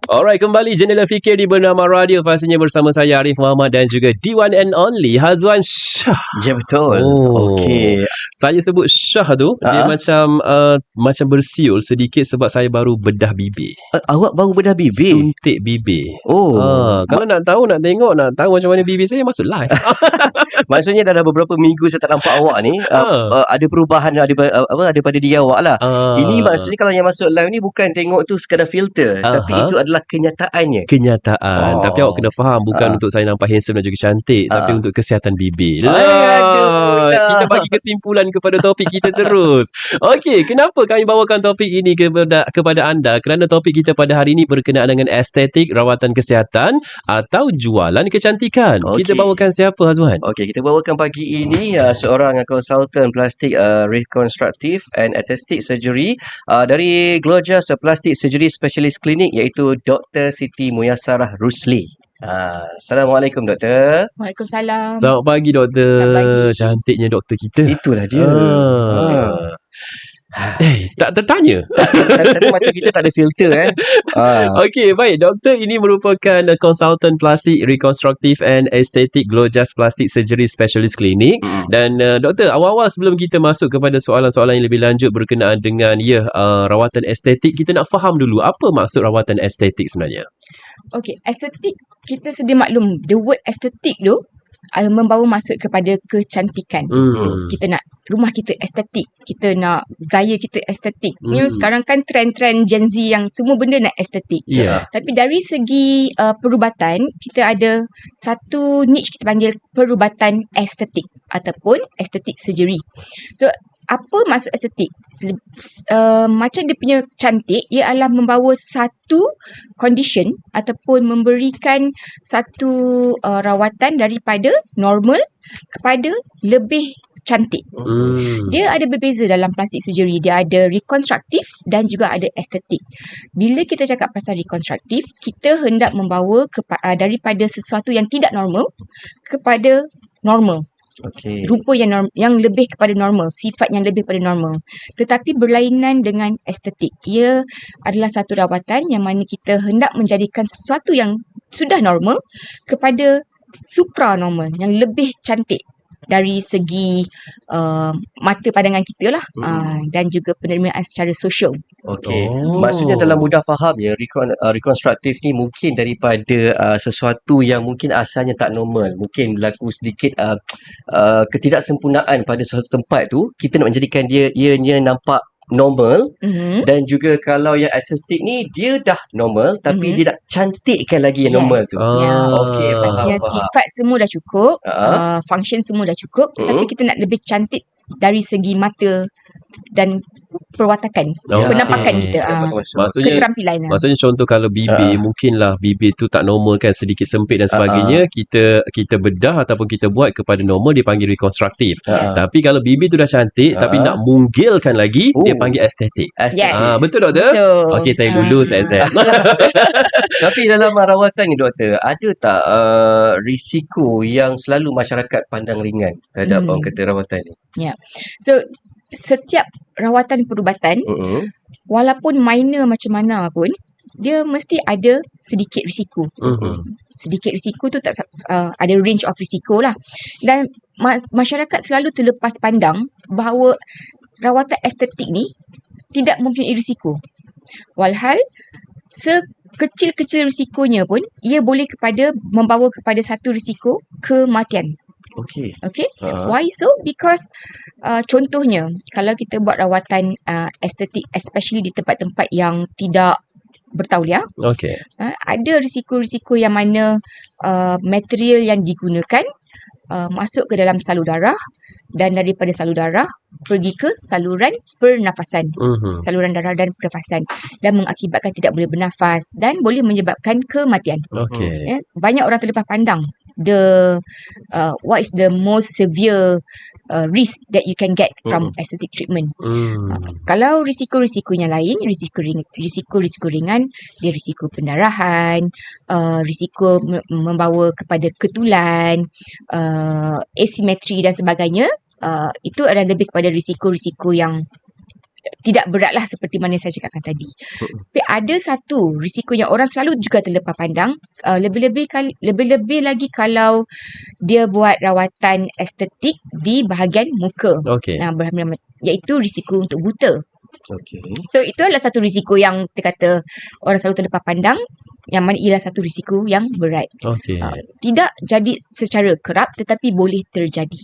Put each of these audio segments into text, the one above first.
Alright, kembali Jendela Fikir di Bernama Radio. Pastinya bersama saya Arif Muhammad dan juga the one and only Hazwan Shah. Ya, betul. Okey. Saya sebut Shah tu, dia macam bersiul sedikit sebab saya baru bedah bibir. Awak baru bedah bibir? Suntik bibir. Oh. Kalau nak tahu macam mana bibir saya, masuk live. Maksudnya dah beberapa minggu saya tak nampak awak ni. Ada perubahan ada pada diri awak lah. Ini maksudnya kalau yang masuk live ni bukan tengok tu sekadar filter, tapi itu adalah kenyataannya. Tapi awak kena faham, bukan untuk saya nampak handsome dan juga cantik, tapi untuk kesihatan bibir. Kita bagi kesimpulan kepada topik kita terus. Okey, kenapa kami bawakan topik ini kepada anda? Kerana topik kita pada hari ini berkenaan dengan estetik, rawatan kesihatan atau jualan kecantikan. Kita bawakan siapa, Hazwan? Okey, kita bawakan pagi ini seorang konsultan plastik reconstructive and aesthetic surgery dari Glorious Plastic Surgery Specialist Clinic, iaitu Dr. Siti Muyassarah Rusli. Assalamualaikum, Doktor. Waalaikumsalam. Selamat pagi, Doktor. Cantiknya doktor kita. Itulah dia. Tak tertanya. Tadi mata kita tak ada filter kan. Okey, baik. Doktor ini merupakan konsultan plastik reconstructive and aesthetic Glorious Plastic Surgery Specialist Clinic. Dan doktor, awal-awal sebelum kita masuk kepada soalan-soalan yang lebih lanjut berkenaan dengan rawatan estetik, kita nak faham dulu apa maksud rawatan estetik sebenarnya. Okey, estetik, kita sedia maklum, the word estetik tu membawa maksud kepada kecantikan. Kita nak rumah kita estetik, kita nak gaya kita estetik. Sekarang kan trend-trend Gen Z yang semua benda nak estetik. Tapi dari segi perubatan, kita ada satu niche kita panggil perubatan estetik ataupun estetik surgery. So apa maksud estetik? Macam dia punya cantik, ia adalah membawa satu condition ataupun memberikan satu rawatan daripada normal kepada lebih cantik. Dia ada berbeza dalam plastik surgery. Dia ada rekonstruktif dan juga ada estetik. Bila kita cakap pasal rekonstruktif, kita hendak membawa daripada sesuatu yang tidak normal kepada normal. Rupa yang lebih kepada normal, sifat yang lebih kepada normal. Tetapi berlainan dengan estetik. Ia adalah satu rawatan yang mana kita hendak menjadikan sesuatu yang sudah normal kepada supra-normal, yang lebih cantik dari segi mata pandangan kita lah, dan juga penerimaan secara sosial. Maksudnya dalam mudah fahamnya, rekonstruktif ni mungkin daripada sesuatu yang mungkin asalnya tak normal, mungkin berlaku sedikit ketidaksempurnaan pada satu tempat tu, kita nak menjadikan ianya nampak normal. Dan juga kalau yang estetik ni dia dah normal tapi dia nak cantikkan lagi yang normal tu. Pastinya sifat semua dah cukup, function semua dah cukup, tapi kita nak lebih cantik dari segi mata dan perwatakan, penampakan kita. Keterampilan. Maksudnya contoh kalau bibir, mungkinlah bibir tu tak normal kan, sedikit sempit dan sebagainya, kita bedah ataupun kita buat kepada normal, dia panggil rekonstruktif. Tapi kalau bibir tu dah cantik tapi nak munggilkan lagi, dia panggil estetik. Betul, Doktor? Betul. Okey, saya lulus exam. Tapi dalam rawatan ni, Doktor, ada tak risiko yang selalu masyarakat pandang ringan terhadap orang kata rawatan ni? So setiap rawatan perubatan, walaupun minor macam mana pun, dia mesti ada sedikit risiko. Sedikit risiko tu tak ada range of risiko lah. Dan masyarakat selalu terlepas pandang bahawa rawatan estetik ni tidak mempunyai risiko. Walhal sekecil-kecil risikonya pun, ia boleh membawa kepada satu risiko kematian. Why so? Because contohnya, kalau kita buat rawatan estetik, especially di tempat-tempat yang tidak bertauliah, ada risiko-risiko yang mana material yang digunakan masuk ke dalam salur darah, dan daripada salur darah pergi ke saluran pernafasan, saluran darah dan pernafasan, dan mengakibatkan tidak boleh bernafas dan boleh menyebabkan kematian. Banyak orang terlepas pandang what is the most severe risk that you can get from aesthetic treatment. Kalau risiko-risikonya lain, risiko ringan, dia risiko pendarahan, risiko membawa kepada ketulan, asimetri dan sebagainya. Itu adalah lebih kepada risiko-risiko yang tidak beratlah seperti mana saya cakapkan tadi. Tapi ada satu risiko yang orang selalu juga terlepas pandang, lebih-lebih lagi kalau dia buat rawatan estetik di bahagian muka. Okey. Iaitu risiko untuk buta. Okey. So itu adalah satu risiko yang kita kata orang selalu terlepas pandang, yang mana ialah satu risiko yang berat. Okey. Tidak jadi secara kerap tetapi boleh terjadi.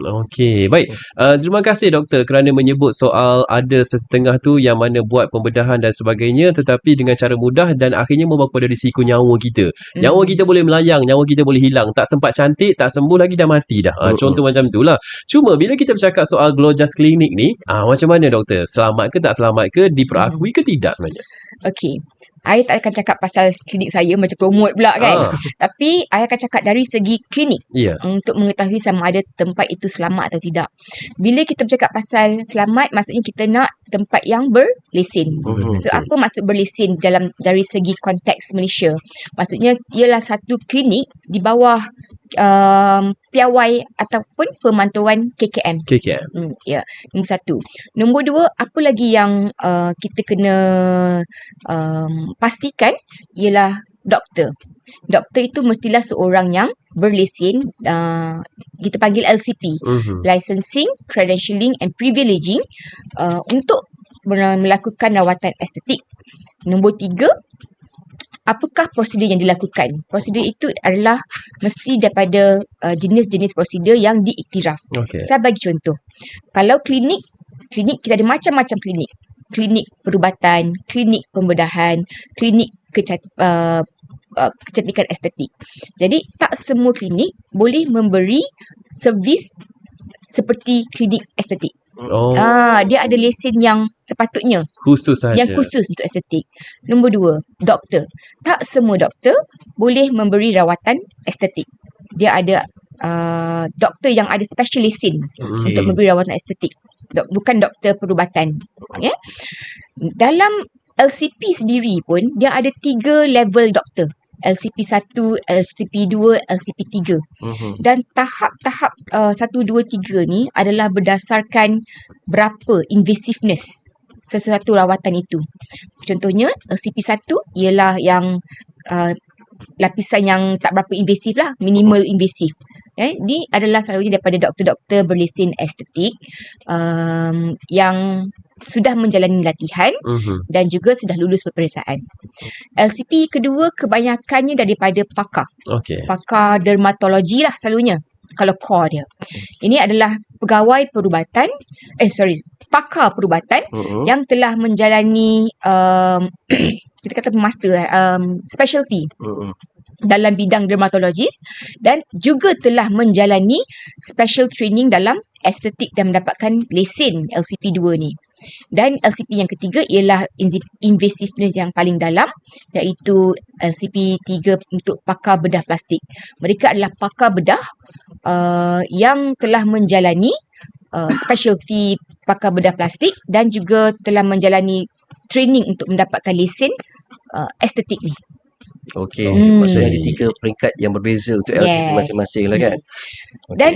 Okey, baik. Terima kasih doktor kerana menyebut soal ada sesetengah tu yang mana buat pembedahan dan sebagainya tetapi dengan cara mudah dan akhirnya membawa kepada risiko nyawa kita. Nyawa kita boleh melayang, nyawa kita boleh hilang. Tak sempat cantik, tak sembuh lagi dah mati dah. Contoh macam tu lah. Cuma bila kita bercakap soal Glowjust Clinic ni, macam mana doktor? Selamat ke tak selamat ke? Diperakui ke tidak sebenarnya? Okey. I tak akan cakap pasal klinik saya macam promote pula kan. Tapi I akan cakap dari segi klinik. Untuk mengetahui sama ada tempat itu selamat atau tidak. Bila kita bercakap pasal selamat, maksudnya kita nak tempat yang berlesen. So apa maksud berlesen dari segi konteks Malaysia? Maksudnya ialah satu klinik di bawah piawai ataupun pemantauan KKM. Ya, nombor satu. Nombor dua, apa lagi yang kita kena pastikan ialah doktor. Doktor itu mestilah seorang yang berlesen, kita panggil LCP, Licensing, Credentialing and Privileging, untuk melakukan rawatan estetik. Nombor tiga, apakah prosedur yang dilakukan? Prosedur itu adalah mesti daripada jenis-jenis prosedur yang diiktiraf. Saya bagi contoh. Kalau klinik kita ada macam-macam klinik. Klinik perubatan, klinik pembedahan, klinik kecantikan estetik. Jadi tak semua klinik boleh memberi servis seperti klinik estetik. Dia ada lesen yang sepatutnya, khusus saja, yang khusus untuk estetik. Nombor dua, doktor. Tak semua doktor boleh memberi rawatan estetik. Dia ada doktor yang ada special lesen untuk memberi rawatan estetik. Bukan doktor perubatan. Dalam LCP sendiri pun dia ada 3 level doktor. LCP 1, LCP 2, LCP 3. Dan tahap-tahap 1, 2, 3 ni adalah berdasarkan berapa invasiveness sesuatu rawatan itu. Contohnya LCP 1 ialah yang lapisan yang tak berapa invasif lah, minimal invasif. Ini adalah selalunya daripada doktor-doktor berlesen estetik yang sudah menjalani latihan dan juga sudah lulus peperiksaan. LCP kedua kebanyakannya daripada pakar. Pakar dermatologi lah selalunya kalau core dia. Ini adalah pegawai perubatan, pakar perubatan yang telah menjalani kita kata master specialty dalam bidang dermatologis dan juga telah menjalani special training dalam estetik dan mendapatkan lesen LCP 2 ni. Dan LCP yang ketiga ialah invasiveness yang paling dalam, iaitu LCP 3 untuk pakar bedah plastik. Mereka adalah pakar bedah yang telah menjalani specialty pakar bedah plastik dan juga telah menjalani training untuk mendapatkan lesen estetik ni. Okey, maksudnya ada 3 peringkat yang berbeza untuk LCP masing-masing lah kan. Dan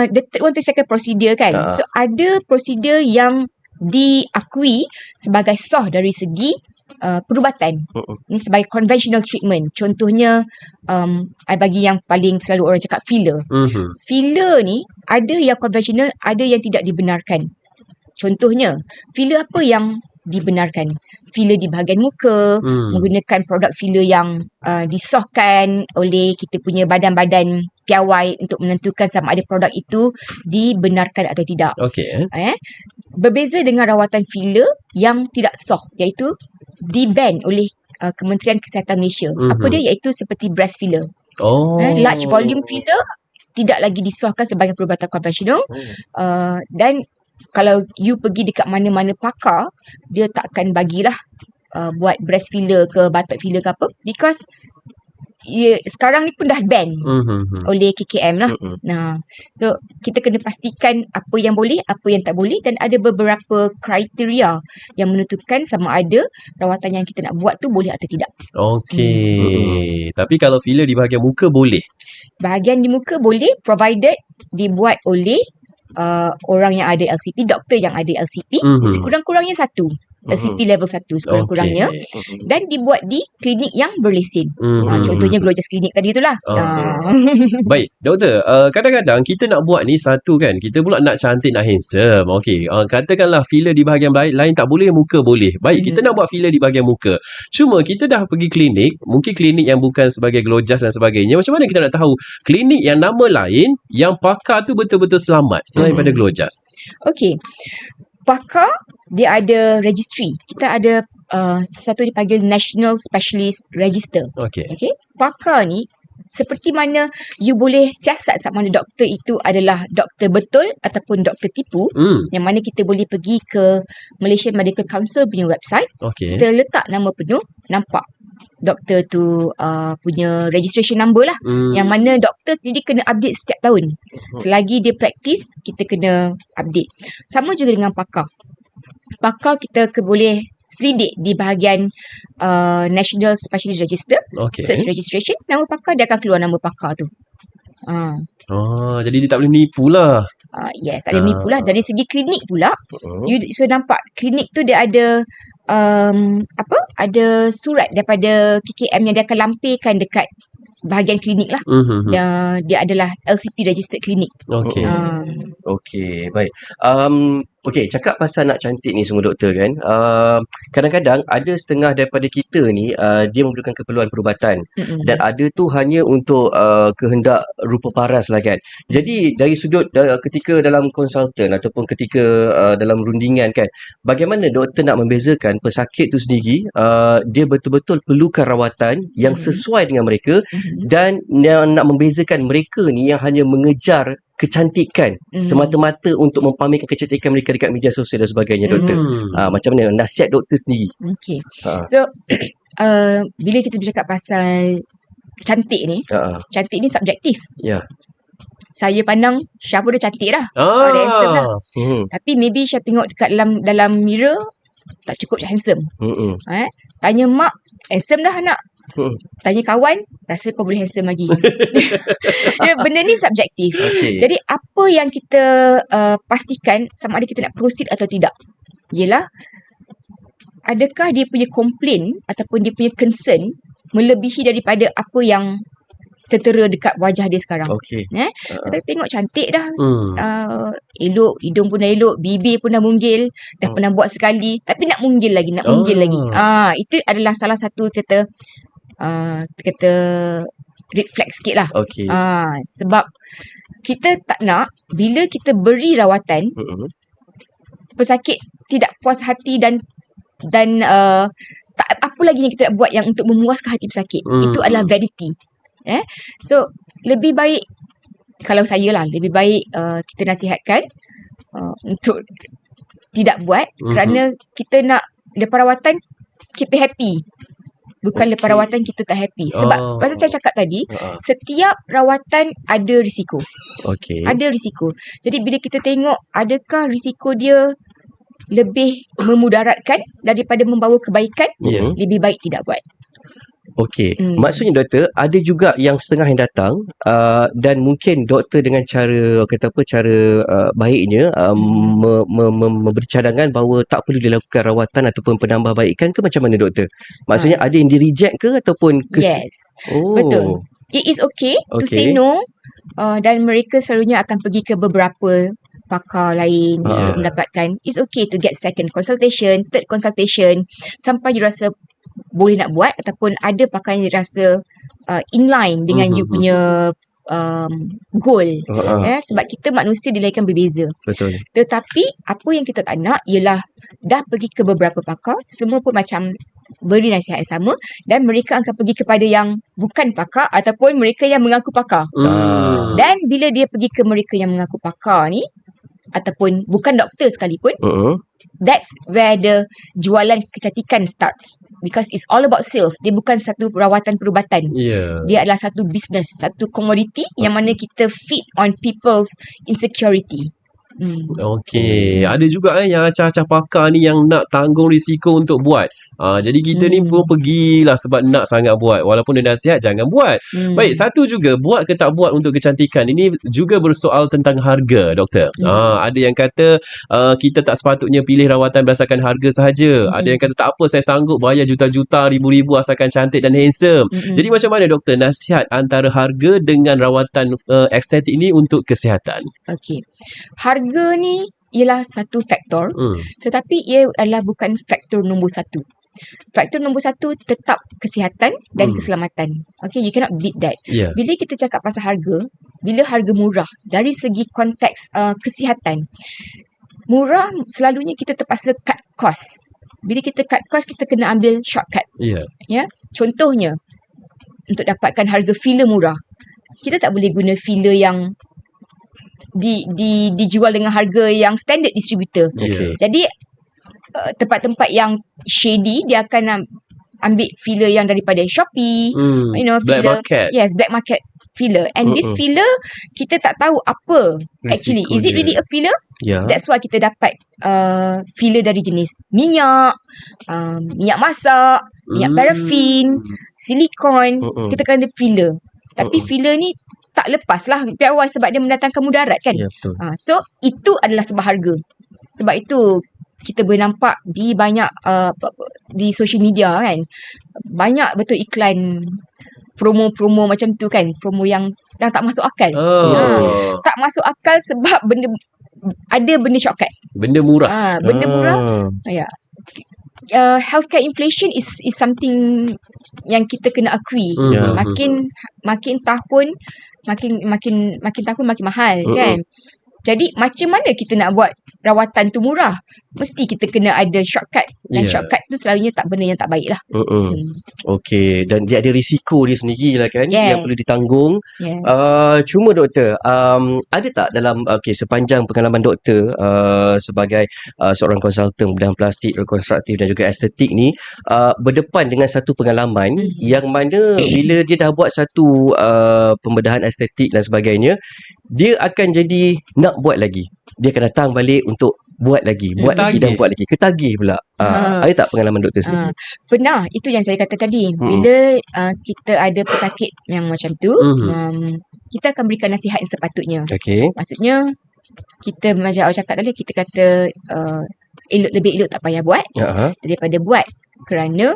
the third one tu second prosedur kan. So ada prosedur yang diakui sebagai sah dari segi perubatan. Ini sebagai conventional treatment. Contohnya I bagi yang paling selalu orang cakap filler. Filler ni ada yang conventional, ada yang tidak dibenarkan. Contohnya, filler apa yang dibenarkan? Filler di bahagian muka, menggunakan produk filler yang disahkan oleh kita punya badan-badan piawai untuk menentukan sama ada produk itu dibenarkan atau tidak. Berbeza dengan rawatan filler yang tidak sah, iaitu di-ban oleh Kementerian Kesihatan Malaysia. Apa dia? Iaitu seperti breast filler. Large volume filler tidak lagi disahkan sebagai perubatan konvensional. Dan kalau you pergi dekat mana-mana pakar, dia tak akan bagilah buat breast filler ke buttock filler ke apa, because sekarang ni pun dah ban oleh KKM lah. So kita kena pastikan apa yang boleh, apa yang tak boleh, dan ada beberapa kriteria yang menentukan sama ada rawatan yang kita nak buat tu boleh atau tidak. Tapi kalau filler di bahagian muka boleh? Bahagian di muka boleh, provided dibuat oleh orang yang ada LCP, doktor yang ada LCP, sekurang-kurangnya satu. LCP level 1 sekurang-kurangnya. Dan dibuat di klinik yang berlesen. Contohnya Glorious Clinic tadi itulah. Baik, doktor, kadang-kadang kita nak buat ni satu kan, kita pula nak cantik, nak handsome. Okey, katakanlah filler di bahagian lain tak boleh, muka boleh. Baik, kita nak buat filler di bahagian muka. Cuma kita dah pergi klinik, mungkin klinik yang bukan sebagai Glowjust dan sebagainya. Macam mana kita nak tahu klinik yang nama lain yang pakar tu betul-betul selamat selain pada Glowjust? Okey. Pakar dia ada registry. Kita ada sesuatu dipanggil National Specialist Register. Okey. Pakar ni seperti mana you boleh siasat sama ada doktor itu adalah doktor betul ataupun doktor tipu, yang mana kita boleh pergi ke Malaysian Medical Council punya website. Kita letak nama penuh, nampak doktor tu punya registration number lah, yang mana doktor sendiri kena update setiap tahun. Selagi dia praktis, kita kena update. Sama juga dengan pakar. Pakar kita boleh selidik di bahagian National Specialist Register, search registration, nama pakar, dia akan keluar nama pakar tu. Jadi dia tak boleh menipu lah. Yes, tak boleh menipu lah. Dari segi klinik pula, you nampak klinik tu dia ada ada surat daripada KKM yang dia akan lampirkan dekat bahagian klinik lah. Dia adalah LCP registered klinik. Okey, baik. Okey, cakap pasal nak cantik ni semua doktor kan. Kadang-kadang ada setengah daripada kita ni dia memerlukan keperluan perubatan dan ada tu hanya untuk kehendak rupa paras lah kan. Jadi dari sudut ketika dalam konsultan ataupun ketika dalam rundingan kan, bagaimana doktor nak membezakan pesakit tu sendiri dia betul-betul perlukan rawatan yang sesuai dengan mereka dan nak membezakan mereka ni yang hanya mengejar kecantikan semata-mata untuk mempamerkan kecantikan mereka dekat media sosial dan sebagainya, doktor. Macam mana nasihat doktor sendiri? Okey. So bila kita bercakap pasal cantik ni, cantik ni subjektif. Saya pandang Syah pun dah cantik dah. Dia handsome dah. Tapi maybe Syah tengok dekat dalam mirror tak cukup Syah handsome. Tanya mak, handsome dah anak. Tanya kawan, rasa kau boleh handsome lagi. Benda ni subjektif. Jadi apa yang kita pastikan sama ada kita nak proceed atau tidak ialah adakah dia punya komplain ataupun dia punya concern melebihi daripada apa yang tertera dekat wajah dia sekarang. Kita tengok cantik dah, elok, hidung pun dah elok, bibir pun dah munggil, dah pernah buat sekali, tapi nak munggil lagi. Itu adalah salah satu kata red flag sikit lah. Sebab kita tak nak bila kita beri rawatan, pesakit tidak puas hati dan tak apa lagi yang kita nak buat yang untuk memuaskan hati pesakit. Itu adalah vanity. So lebih baik, kalau saya lah, lebih baik kita nasihatkan untuk tidak buat, kerana kita nak lepas rawatan kita happy, bukan lepas rawatan kita tak happy. Sebab pasal saya cakap tadi, setiap rawatan ada risiko. Ada risiko. Jadi bila kita tengok adakah risiko dia lebih memudaratkan daripada membawa kebaikan, lebih baik tidak buat. Maksudnya doktor, ada juga yang setengah yang datang dan mungkin doktor dengan cara baiknya memberi cadangan bahawa tak perlu dilakukan rawatan ataupun penambahbaikan ke, macam mana doktor? Maksudnya ada yang di reject ke ataupun Yes. Betul. It is okay to say no, dan mereka selalunya akan pergi ke beberapa pakar lain untuk mendapatkan. It's okay to get second consultation, third consultation, sampai you rasa boleh nak buat, ataupun ada pakar yang dirasa inline dengan you punya goal. Sebab kita manusia dilahirkan berbeza. Tetapi apa yang kita tak nak ialah dah pergi ke beberapa pakar, semua pun macam beri nasihat yang sama, dan mereka akan pergi kepada yang bukan pakar ataupun mereka yang mengaku pakar. Dan bila dia pergi ke mereka yang mengaku pakar ni, ataupun bukan doktor sekalipun, that's where the jualan kecantikan starts, because it's all about sales. Dia bukan satu rawatan perubatan. Dia adalah satu business, satu komoditi yang mana kita feed on people's insecurity. Okey, ada juga yang acah-acah pakar ni yang nak tanggung risiko untuk buat. Jadi kita ni pun pergilah sebab nak sangat buat. Walaupun dia nasihat jangan buat. Baik, satu juga buat ke tak buat untuk kecantikan ini juga bersoal tentang harga, doktor. Ada yang kata kita tak sepatutnya pilih rawatan berdasarkan harga sahaja. Ada yang kata tak apa, saya sanggup bayar juta-juta, ribu-ribu asalkan cantik dan handsome. Jadi macam mana doktor nasihat antara harga dengan rawatan estetik ini untuk kesihatan? Okey. Harga ni ialah satu faktor, tetapi ia adalah bukan faktor nombor satu. Faktor nombor satu tetap kesihatan dan keselamatan. Okay, you cannot beat that. Bila kita cakap pasal harga, bila harga murah dari segi konteks kesihatan, murah selalunya kita terpaksa cut cost. Bila kita cut cost, kita kena ambil shortcut. Ya, contohnya untuk dapatkan harga filler murah, kita tak boleh guna filler yang dijual dengan harga yang standard distributor. Jadi tempat-tempat yang shady dia akan ambil filler yang daripada Shopee, black market. Yes, black market filler. And this filler kita tak tahu apa actually. Is it really a filler? That's why kita dapat filler dari jenis minyak, minyak masak, minyak paraffin, silikon. Kita kena filler. Tapi filler ni tak lepas lah pihak awal sebab dia mendatangkan mudarat kan. So itu adalah sebab harga. Sebab itu kita boleh nampak di banyak di social media kan, banyak betul iklan promo-promo macam tu kan, promo yang tak masuk akal. Tak masuk akal sebab ada benda shortcut, benda murah. Benda murah. Healthcare inflation is something yang kita kena akui. Makin tahun makin mahal kan. Jadi macam mana kita nak buat rawatan tu murah? Mesti kita kena ada shortcut. Dan shortcut tu selalunya benda yang tak baik lah. Okey, dan dia ada risiko dia sendiri lah kan, yang perlu ditanggung. Cuma doktor, ada tak dalam sepanjang pengalaman doktor sebagai seorang konsultan bidang plastik, rekonstruktif dan juga estetik ni, berdepan dengan satu pengalaman yang mana bila dia dah buat satu pembedahan estetik dan sebagainya, dia akan jadi nak buat lagi. Dia akan datang balik untuk buat lagi, buat lagi dan buat lagi. Ketagih pula. Ada tak pengalaman doktor sendiri? Pernah. Itu yang saya kata tadi. Bila kita ada pesakit yang macam tu, kita akan berikan nasihat yang sepatutnya. Maksudnya, kita macam awak cakap tadi, kita kata lebih elok tak payah buat daripada buat, kerana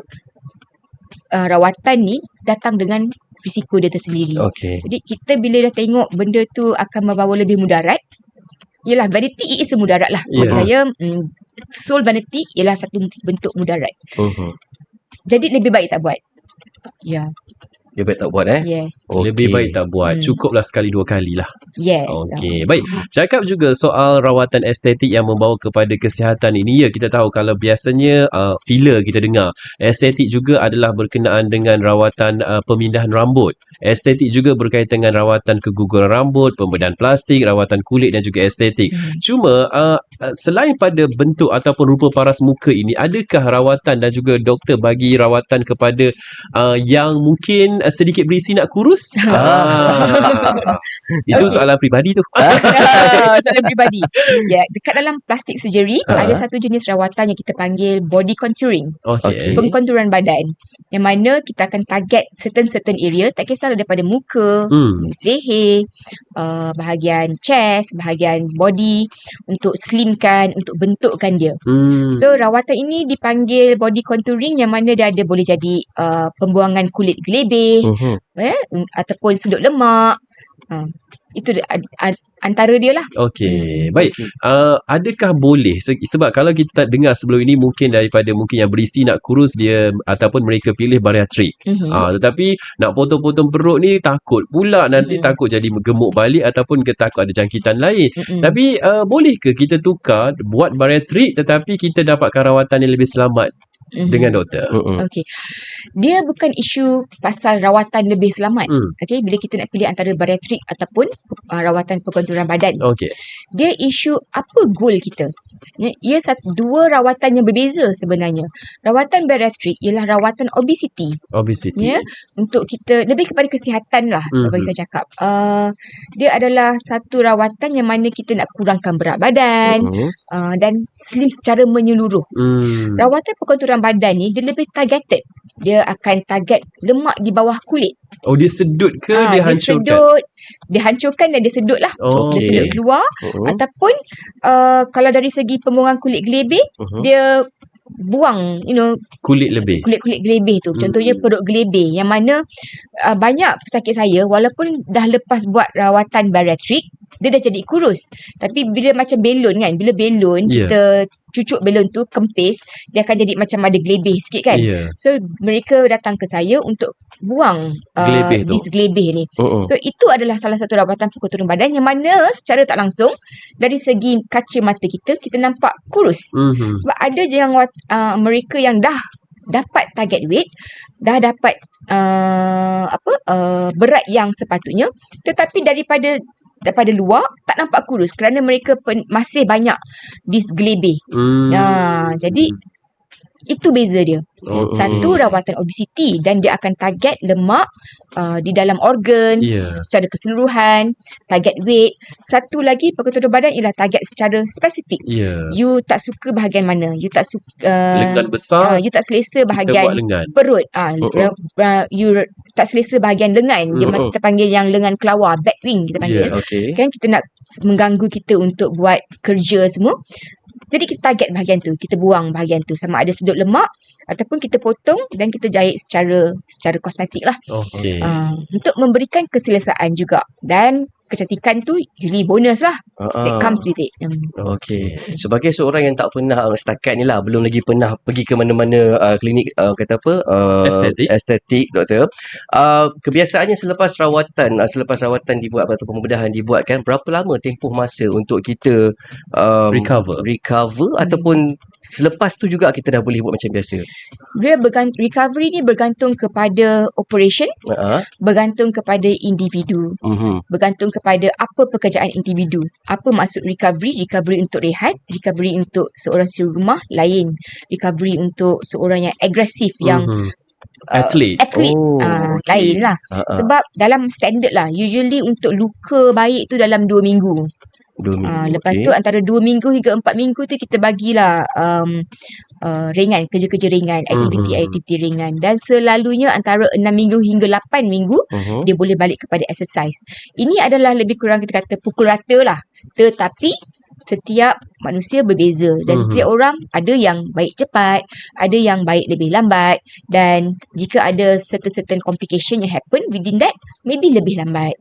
rawatan ni datang dengan risiko dia tersendiri. Jadi kita bila dah tengok benda tu akan membawa lebih mudarat, yelah, vanity is mudarat lah. Bagi saya, soul vanity ialah satu bentuk mudarat. Jadi lebih baik tak buat. Lebih baik tak buat Yes. Lebih baik tak buat. Cukuplah sekali dua kali lah. Yes. Okey. Baik. Cakap juga soal rawatan estetik yang membawa kepada kesihatan ini. Ya, kita tahu kalau biasanya filler kita dengar. Estetik juga adalah berkenaan dengan rawatan pemindahan rambut. Estetik juga berkaitan dengan rawatan keguguran rambut, pembedahan plastik, rawatan kulit dan juga estetik. Cuma selain pada bentuk ataupun rupa paras muka ini, adakah rawatan dan juga doktor bagi rawatan kepada yang mungkin sedikit berisi nak kurus? Itu soalan peribadi tu. Soalan peribadi. Dekat dalam plastik surgery ada satu jenis rawatan yang kita panggil body contouring. Pengkonturan badan. Yang mana kita akan target certain area, tak kisahlah daripada muka, leher, bahagian chest, bahagian body, untuk slimkan, untuk bentukkan dia. So rawatan ini dipanggil body contouring, yang mana dia ada boleh jadi pembuangan kulit gelebih, ataupun sedut lemak. Itu antara dia lah. Okey. Baik. Adakah boleh, sebab kalau kita dengar sebelum ini mungkin daripada mungkin yang berisi nak kurus dia, ataupun mereka pilih bariatrik. Tetapi nak potong-potong perut ni takut pula nanti takut jadi gemuk balik ataupun takut ada jangkitan lain. Tapi boleh ke kita tukar buat bariatrik tetapi kita dapatkan rawatan yang lebih selamat dengan doktor? Okey. Dia bukan isu pasal rawatan lebih selamat. Okey, bila kita nak pilih antara bariatrik bariatrik ataupun rawatan perkonturan badan. Okey. Dia isu apa goal kita. Ia dua rawatan yang berbeza sebenarnya. Rawatan bariatrik ialah rawatan obesity. Obesity. Ya, untuk kita lebih kepada kesihatan lah bagi saya cakap. Dia adalah satu rawatan yang mana kita nak kurangkan berat badan dan slim secara menyeluruh. Rawatan perkonturan badan ni dia lebih targeted. Dia akan target lemak di bawah kulit. Oh, dia sedut ke dia hancurkan? Dia hancurkan dan dia sedut lah. Dia Okey. sedut keluar. Ataupun kalau dari segi pembuangan kulit gelebih, dia buang Kulit lebih. kulit-kulit gelebih tu. Contohnya perut gelebih yang mana banyak pesakit saya walaupun dah lepas buat rawatan bariatrik, dia dah jadi kurus. Tapi bila macam belon kan, bila belon kita cucuk belon tu kempis, dia akan jadi macam ada gelebih sikit kan. So mereka datang ke saya untuk buang Gelebih tu. gelebih ni. So itu adalah salah satu rawatan perkonturan badan yang mana secara tak langsung dari segi kaca mata kita nampak kurus. Sebab ada je yang mereka yang dah dapat target weight, dah dapat berat yang sepatutnya, tetapi daripada luar tak nampak kurus kerana mereka masih banyak disgelebih. Jadi itu beza dia. Satu rawatan obesity dan dia akan target lemak di dalam organ secara keseluruhan, target weight. Satu lagi perkonturan badan ialah target secara spesifik. You tak suka bahagian mana? You tak suka lengan besar, you tak selesa kita bahagian buat lengan. perut. You tak selesa bahagian lengan. Dia kita panggil yang lengan kelawar, back wing kita panggil. Kan kita nak mengganggu kita untuk buat kerja semua. Jadi kita target bahagian tu, kita buang bahagian tu, sama ada sedut lemak ataupun kita potong dan kita jahit secara kosmetik lah. Untuk memberikan keselesaan juga, dan kecantikan tu usually bonus lah. That comes with it. Okey. Sebagai seorang yang tak pernah setakat ni lah, belum lagi pernah pergi ke mana-mana klinik estetik doktor. Kebiasaannya selepas rawatan dibuat atau pembedahan dibuatkan, berapa lama tempoh masa untuk kita recover ataupun selepas tu juga kita dah boleh buat macam biasa? Dia recovery ni bergantung kepada operation, bergantung kepada individu, bergantung kepada apa pekerjaan individu. Apa maksud recovery? Recovery untuk rehat, recovery untuk seorang suri rumah lain, recovery untuk seorang yang agresif, yang atlet. Lain lah. Sebab dalam standard lah, usually untuk luka baik tu dalam 2 minggu. Lepas tu antara 2 minggu hingga 4 minggu tu kita bagilah ringan, kerja-kerja ringan, aktiviti ringan, dan selalunya antara 6 minggu hingga 8 minggu dia boleh balik kepada exercise. Ini adalah lebih kurang kita kata pukul rata lah, tetapi setiap manusia berbeza dan setiap orang ada yang baik cepat, ada yang baik lebih lambat, dan jika ada certain complication yang happen within that, maybe lebih lambat.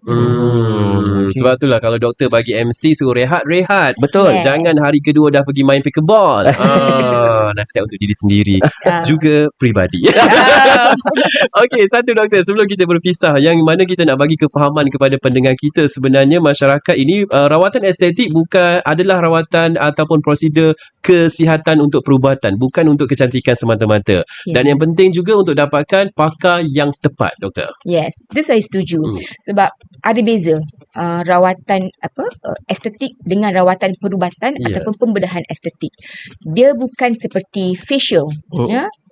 Sebab itulah kalau doktor bagi MC suruh rehat. Betul. Jangan hari kedua dah pergi main pickleball. Nasihat untuk diri sendiri juga peribadi. Okey, satu doktor, sebelum kita berpisah, yang mana kita nak bagi kefahaman kepada pendengar kita, sebenarnya masyarakat ini rawatan estetik bukan adalah rawatan ataupun prosedur kesihatan untuk perubatan, bukan untuk kecantikan semata-mata. Dan yang penting juga untuk dapatkan pakar yang tepat, doktor. Yes, itu saya setuju. Sebab ada beza rawatan estetik dengan rawatan perubatan ataupun pembedahan estetik. Dia bukan seperti facial,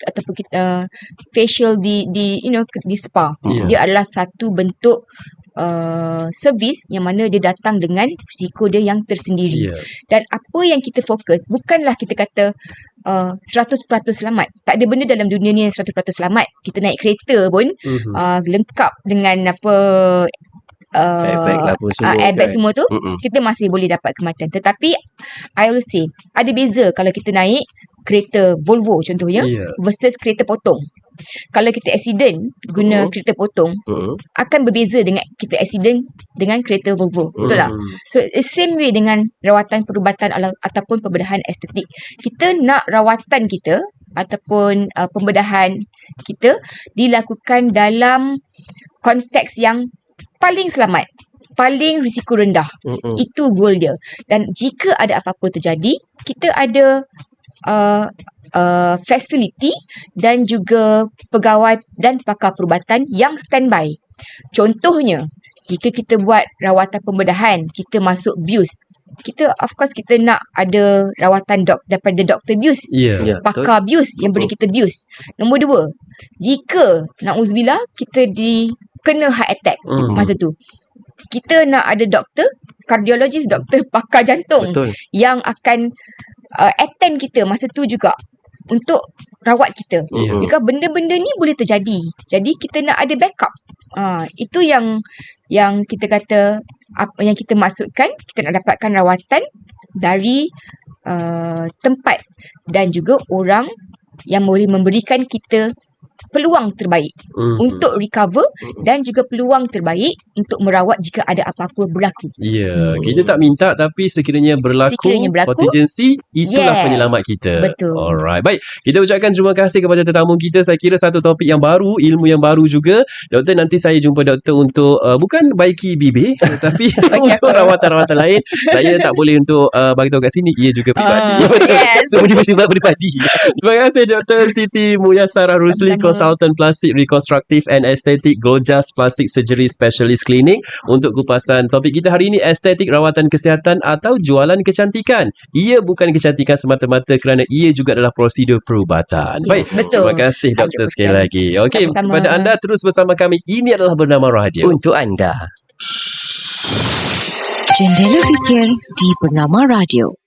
ataupun kita facial di spa. Dia adalah satu bentuk servis yang mana dia datang dengan risiko dia yang tersendiri. Dan apa yang kita fokus, bukanlah kita kata 100% selamat. Tak ada benda dalam dunia ni yang 100% selamat. Kita naik kereta pun lengkap dengan airbag semua tu, kita masih boleh dapat kematian. Tetapi I will say, ada beza kalau kita naik kereta Volvo contohnya versus kereta potong. Kalau kita accident guna kereta potong, akan berbeza dengan kita accident dengan kereta Volvo. Betul tak? So same way dengan rawatan perubatan ataupun pembedahan estetik. Kita nak rawatan kita ataupun pembedahan kita dilakukan dalam konteks yang paling selamat, paling risiko rendah. Itu goal dia. Dan jika ada apa-apa terjadi, kita ada fasiliti dan juga pegawai dan pakar perubatan yang standby. Contohnya, jika kita buat rawatan pembedahan, kita masuk BIUS. Kita of course kita nak ada rawatan daripada doktor BIUS. Ya. Pakar BIUS yang beri kita BIUS. Nombor 2, jika na'udzubillah kita kena heart attack masa tu, kita nak ada doktor kardiologis, doktor pakar jantung yang akan attend kita masa tu juga untuk rawat kita. Because benda-benda ni boleh terjadi. Jadi kita nak ada backup. Itu yang kita kata, apa yang kita maksudkan, kita nak dapatkan rawatan dari tempat dan juga orang yang boleh memberikan kita peluang terbaik untuk recover dan juga peluang terbaik untuk merawat jika ada apa-apa berlaku. Ya, kita tak minta tapi sekiranya berlaku contingency, itulah penyelamat kita. Betul. Alright. Baik, kita ucapkan terima kasih kepada tetamu kita. Saya kira satu topik yang baru, ilmu yang baru juga. Doktor, nanti saya jumpa doktor untuk bukan baiki bibir tetapi untuk rawatan-rawatan lain. Saya tak boleh untuk bagi tahu kat sini, ia juga peribadi. Semua bersifat peribadi. Terima kasih Dr. Siti Muyassarah Rusli, Consultant Plastic Reconstructive and Aesthetic, Gorgeous Plastic Surgery Specialist Clinic. Untuk kupasan topik kita hari ini, estetik rawatan kesihatan atau jualan kecantikan. Ia bukan kecantikan semata-mata kerana ia juga adalah prosedur perubatan. Baik, betul. Terima kasih doktor 100%. Sekali lagi. Okey, kepada anda terus bersama kami. Ini adalah Bernama Radio. Untuk anda. Jendela Fikir di Bernama Radio.